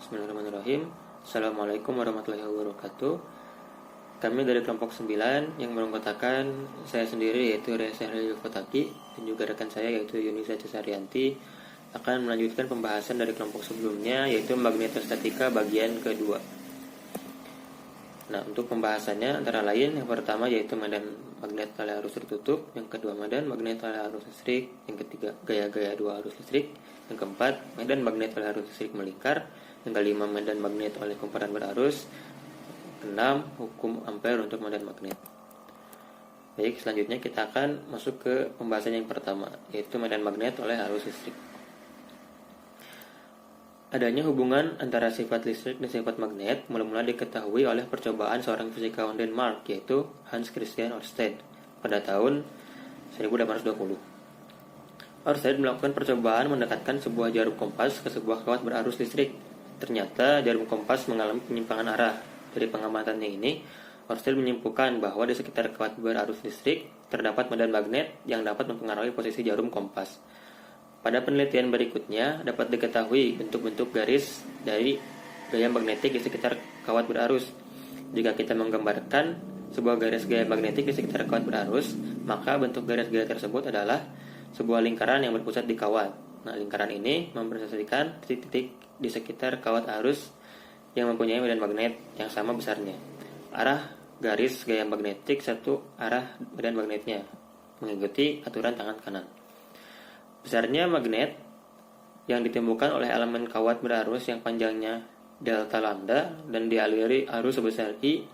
Bismillahirrahmanirrahim. Assalamualaikum warahmatullahi wabarakatuh. Kami dari kelompok 9 yang beranggotakan saya sendiri yaitu Reza Fotaki dan juga rekan saya yaitu Yunisa Cesarianti akan melanjutkan pembahasan dari kelompok sebelumnya yaitu magnetostatika bagian kedua. Nah, untuk pembahasannya antara lain yang pertama yaitu medan magnet oleh arus tertutup, yang kedua medan magnet oleh arus listrik, yang ketiga gaya-gaya dua arus listrik, yang keempat medan magnet oleh arus listrik melingkar, yang kelima medan magnet oleh kumparan berarus, keenam hukum ampere untuk medan magnet. Baik, selanjutnya kita akan masuk ke pembahasan yang pertama yaitu medan magnet oleh arus listrik. Adanya hubungan antara sifat listrik dan sifat magnet mula-mula diketahui oleh percobaan seorang fisikawan Denmark yaitu Hans Christian Ørsted pada tahun 1820. Ørsted melakukan percobaan mendekatkan sebuah jarum kompas ke sebuah kawat berarus listrik. Ternyata jarum kompas mengalami penyimpangan arah. Dari pengamatannya ini, Ørsted menyimpulkan bahwa di sekitar kawat berarus listrik terdapat medan magnet yang dapat mempengaruhi posisi jarum kompas. Pada penelitian berikutnya dapat diketahui bentuk-bentuk garis dari gaya magnetik di sekitar kawat berarus. Jika kita menggambarkan sebuah garis gaya magnetik di sekitar kawat berarus, maka bentuk garis gaya tersebut adalah sebuah lingkaran yang berpusat di kawat. Nah, lingkaran ini mempresentasikan titik-titik di sekitar kawat arus yang mempunyai medan magnet yang sama besarnya. Arah garis gaya magnetik satu arah medan magnetnya, mengikuti aturan tangan kanan. Besarnya magnet yang ditimbulkan oleh elemen kawat berarus yang panjangnya delta lambda dan dialiri arus sebesar I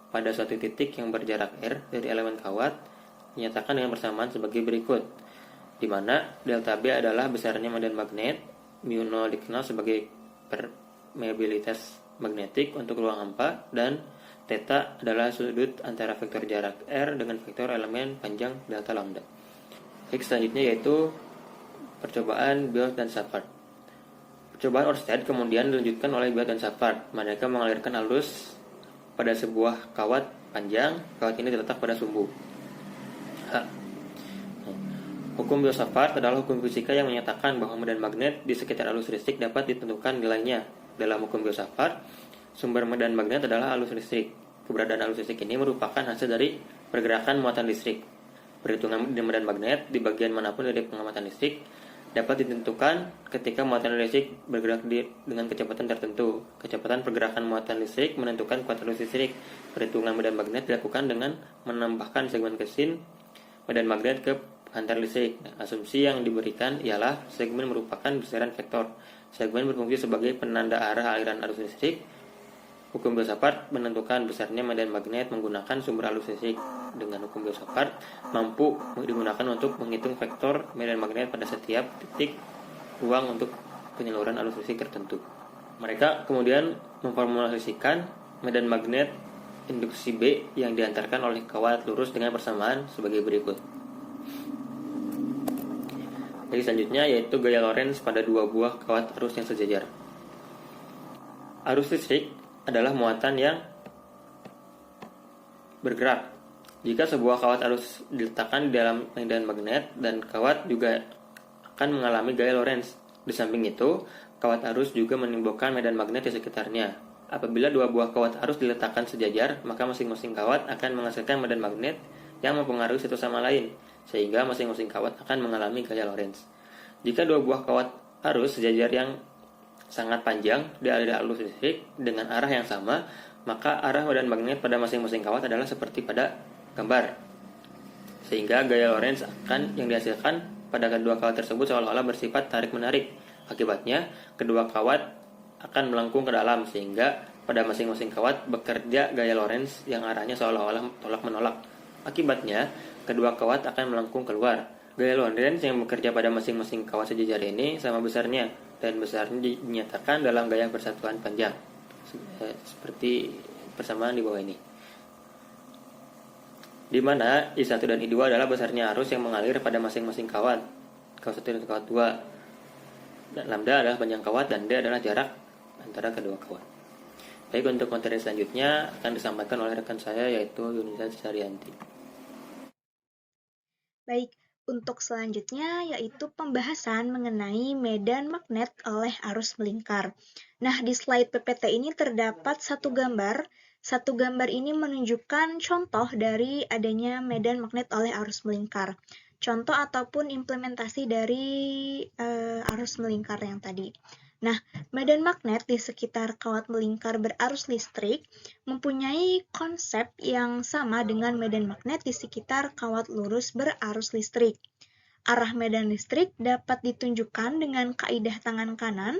pada suatu titik yang berjarak R dari elemen kawat dinyatakan dengan persamaan sebagai berikut, di mana delta B adalah besarnya medan magnet, mu0 dikenal sebagai permeabilitas magnetik untuk ruang hampa, dan theta adalah sudut antara vektor jarak R dengan vektor elemen panjang delta lambda. Baik, selanjutnya yaitu percobaan Biot dan Savart. Percobaan Ørsted kemudian dilanjutkan oleh Biot dan Savart. Mereka mengalirkan arus pada sebuah kawat panjang. Kawat ini terletak pada sumbu H. Hukum Biot-Savart adalah hukum fisika yang menyatakan bahwa medan magnet di sekitar arus listrik dapat ditentukan nilainya. Dalam hukum Biot-Savart, sumber medan magnet adalah arus listrik. Keberadaan arus listrik ini merupakan hasil dari pergerakan muatan listrik. Perhitungan medan magnet di bagian manapun dari pengamatan listrik dapat ditentukan ketika muatan listrik bergerak dengan kecepatan tertentu. Kecepatan pergerakan muatan listrik menentukan kuantum listrik. Perhitungan medan magnet dilakukan dengan menambahkan segmen kesin medan magnet ke pengantar listrik. Asumsi yang diberikan ialah segmen merupakan besaran vektor. Segmen berfungsi sebagai penanda arah aliran arus listrik. Hukum Biot-Savart menentukan besarnya medan magnet menggunakan sumber arus listrik. Dengan hukum Biot-Savart mampu digunakan untuk menghitung vektor medan magnet pada setiap titik ruang untuk penyaluran arus listrik tertentu. Mereka kemudian memformulasikan medan magnet induksi B yang diantarkan oleh kawat lurus dengan persamaan sebagai berikut. Jadi selanjutnya yaitu gaya Lorentz pada dua buah kawat arus yang sejajar. Arus listrik adalah muatan yang bergerak. Jika sebuah kawat arus diletakkan di dalam medan magnet dan kawat juga akan mengalami gaya Lorentz. Di samping itu, kawat arus juga menimbulkan medan magnet di sekitarnya. Apabila dua buah kawat arus diletakkan sejajar, maka masing-masing kawat akan menghasilkan medan magnet yang mempengaruhi satu sama lain, sehingga masing-masing kawat akan mengalami gaya Lorentz. Jika dua buah kawat arus sejajar yang sangat panjang dialiri arus listrik dengan arah yang sama, maka arah medan magnet pada masing-masing kawat adalah seperti pada gambar, sehingga gaya Lorentz yang dihasilkan pada kedua kawat tersebut seolah-olah bersifat tarik-menarik. Akibatnya, kedua kawat akan melengkung ke dalam, sehingga pada masing-masing kawat bekerja gaya Lorentz yang arahnya seolah-olah tolak-menolak. Akibatnya, kedua kawat akan melengkung keluar. Gaya Lorentz yang bekerja pada masing-masing kawat sejajar ini sama besarnya, dan besarnya dinyatakan dalam gaya persatuan panjang, seperti persamaan di bawah ini, di mana I1 dan I2 adalah besarnya arus yang mengalir pada masing-masing kawat 1 dan kawat 2, dan lambda adalah panjang kawat dan D adalah jarak antara kedua kawat. Baik, untuk materi selanjutnya akan disampaikan oleh rekan saya yaitu Yunisa Cesarianti. Baik, Untuk selanjutnya yaitu pembahasan mengenai medan magnet oleh arus melingkar. Nah, di slide PPT ini terdapat satu gambar. Satu gambar ini menunjukkan contoh dari adanya medan magnet oleh arus melingkar. Contoh ataupun implementasi dari arus melingkar yang tadi. Nah, medan magnet di sekitar kawat melingkar berarus listrik mempunyai konsep yang sama dengan medan magnet di sekitar kawat lurus berarus listrik. Arah medan listrik dapat ditunjukkan dengan kaidah tangan kanan,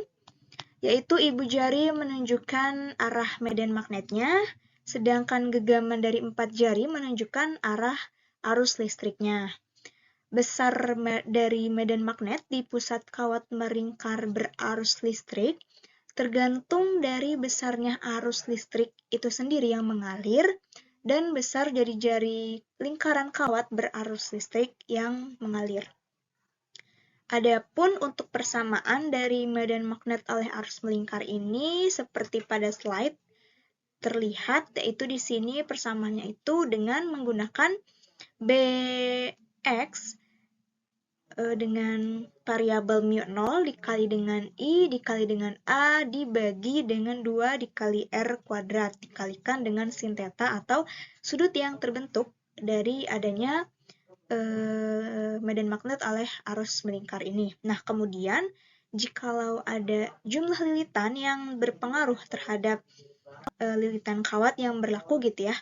yaitu ibu jari menunjukkan arah medan magnetnya, sedangkan genggaman dari 4 jari menunjukkan arah arus listriknya. Besar dari medan magnet di pusat kawat melingkar berarus listrik tergantung dari besarnya arus listrik itu sendiri yang mengalir dan besar dari jari lingkaran kawat berarus listrik yang mengalir. Adapun untuk persamaan dari medan magnet oleh arus melingkar ini seperti pada slide terlihat, yaitu di sini persamaannya itu dengan menggunakan Bx dengan variabel mu0 dikali dengan I dikali dengan A dibagi dengan 2 dikali R kuadrat dikalikan dengan sin theta atau sudut yang terbentuk dari adanya medan magnet oleh arus melingkar ini. Nah, kemudian jikalau ada jumlah lilitan yang berpengaruh terhadap lilitan kawat yang berlaku gitu ya,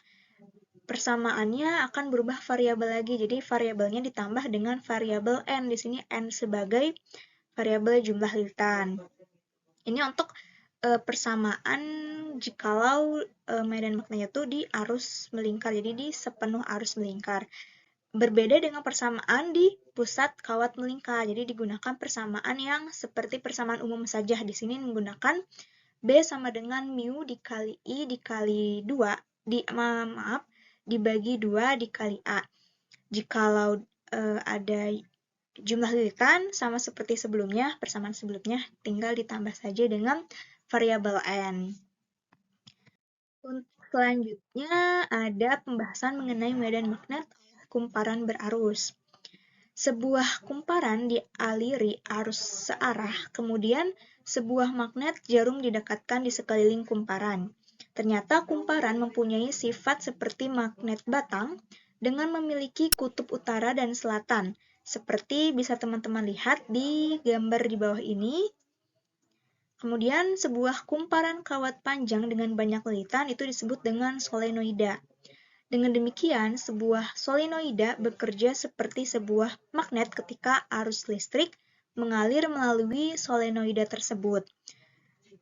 persamaannya akan berubah variabel lagi. Jadi variabelnya ditambah dengan variabel n. Di sini n sebagai variabel jumlah lilitan. Ini untuk persamaan jikalau medan magnetnya itu di arus melingkar, jadi di sepenuh arus melingkar. Berbeda dengan persamaan di pusat kawat melingkar. Jadi digunakan persamaan yang seperti persamaan umum saja. Di sini menggunakan B sama dengan mu dikali I dikali 2, dibagi 2 dikali A. Jikalau ada jumlah lilitan sama seperti sebelumnya, persamaan sebelumnya, tinggal ditambah saja dengan variabel n. Untuk selanjutnya ada pembahasan mengenai medan magnet kumparan berarus. Sebuah kumparan dialiri arus searah, kemudian sebuah magnet jarum didekatkan di sekeliling kumparan. Ternyata kumparan mempunyai sifat seperti magnet batang dengan memiliki kutub utara dan selatan, seperti bisa teman-teman lihat di gambar di bawah ini. Kemudian sebuah kumparan kawat panjang dengan banyak lilitan itu disebut dengan solenoida. Dengan demikian, sebuah solenoida bekerja seperti sebuah magnet ketika arus listrik mengalir melalui solenoida tersebut.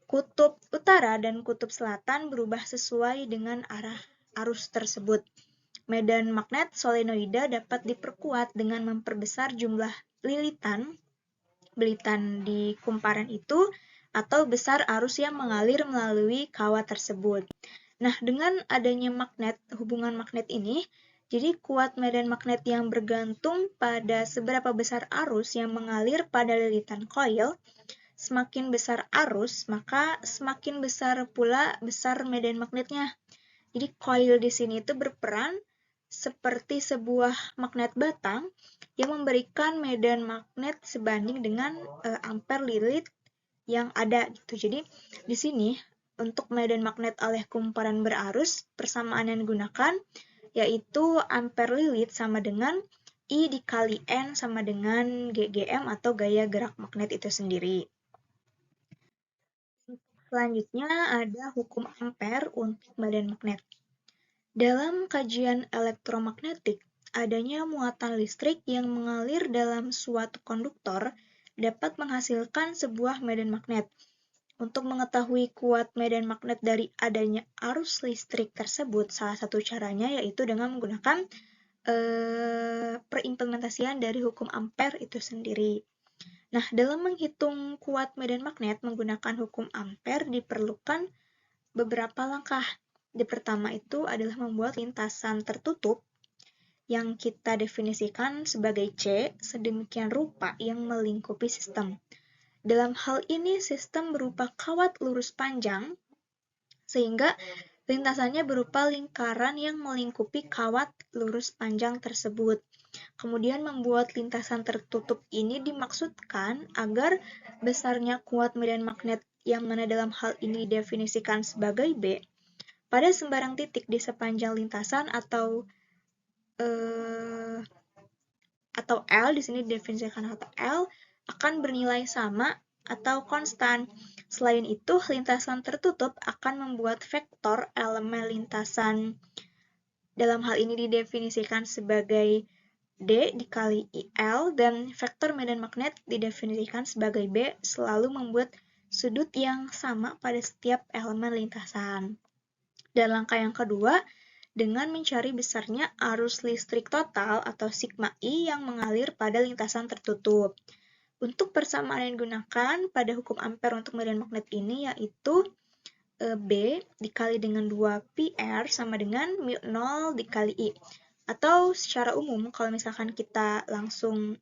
Kutub utara dan kutub selatan berubah sesuai dengan arah arus tersebut. Medan magnet solenoida dapat diperkuat dengan memperbesar jumlah lilitan di kumparan itu atau besar arus yang mengalir melalui kawat tersebut. Nah, dengan adanya hubungan magnet ini, jadi kuat medan magnet yang bergantung pada seberapa besar arus yang mengalir pada lilitan koil. Semakin besar arus, maka semakin besar pula medan magnetnya. Jadi koil di sini itu berperan seperti sebuah magnet batang yang memberikan medan magnet sebanding dengan ampere lilit yang ada gitu. Jadi di sini untuk medan magnet oleh kumparan berarus, persamaan yang digunakan yaitu ampere lilit sama dengan I dikali N sama dengan GGM atau gaya gerak magnet itu sendiri. Selanjutnya ada hukum ampere untuk medan magnet. Dalam kajian elektromagnetik, adanya muatan listrik yang mengalir dalam suatu konduktor dapat menghasilkan sebuah medan magnet. Untuk mengetahui kuat medan magnet dari adanya arus listrik tersebut, salah satu caranya yaitu dengan menggunakan perimplementasian dari hukum ampere itu sendiri. Nah, dalam menghitung kuat medan magnet menggunakan hukum ampere diperlukan beberapa langkah. Yang pertama itu adalah membuat lintasan tertutup yang kita definisikan sebagai C sedemikian rupa yang melingkupi sistem. Dalam hal ini sistem berupa kawat lurus panjang sehingga Lintasannya berupa lingkaran yang melingkupi kawat lurus panjang tersebut. Kemudian membuat lintasan tertutup ini dimaksudkan agar besarnya kuat medan magnet yang mana dalam hal ini didefinisikan sebagai B pada sembarang titik di sepanjang lintasan atau L di sini didefinisikan atau L akan bernilai sama atau konstan. Selain itu, lintasan tertutup akan membuat vektor elemen lintasan dalam hal ini didefinisikan sebagai D dikali IL dan vektor medan magnet didefinisikan sebagai B selalu membuat sudut yang sama pada setiap elemen lintasan. Dan langkah yang kedua, dengan mencari besarnya arus listrik total atau sigma I yang mengalir pada lintasan tertutup. Untuk persamaan yang digunakan pada hukum Ampere untuk medan magnet ini yaitu B dikali dengan 2πr sama dengan mu0 dikali I. Atau secara umum, kalau misalkan kita langsung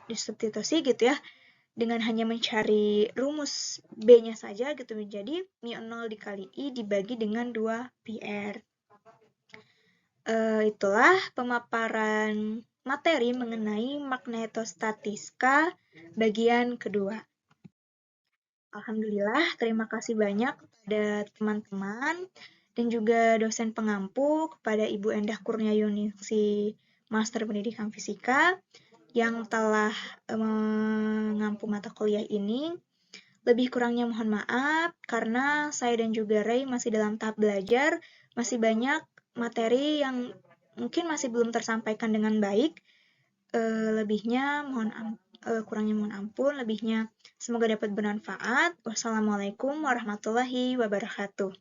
disubstitusi gitu ya, dengan hanya mencari rumus B-nya saja gitu menjadi mu0 dikali I dibagi dengan 2πr. Itulah pemaparan materi mengenai magnetostatika bagian kedua. Alhamdulillah, terima kasih banyak kepada teman-teman dan juga dosen pengampu, kepada Ibu Endah Kurniayuningsi, Master Pendidikan Fisika, yang telah mengampu mata kuliah ini. Lebih kurangnya mohon maaf, karena saya dan juga Ray masih dalam tahap belajar, masih banyak materi yang mungkin masih belum tersampaikan dengan baik. Kurangnya mohon ampun, lebihnya semoga dapat bermanfaat. Wassalamualaikum warahmatullahi wabarakatuh.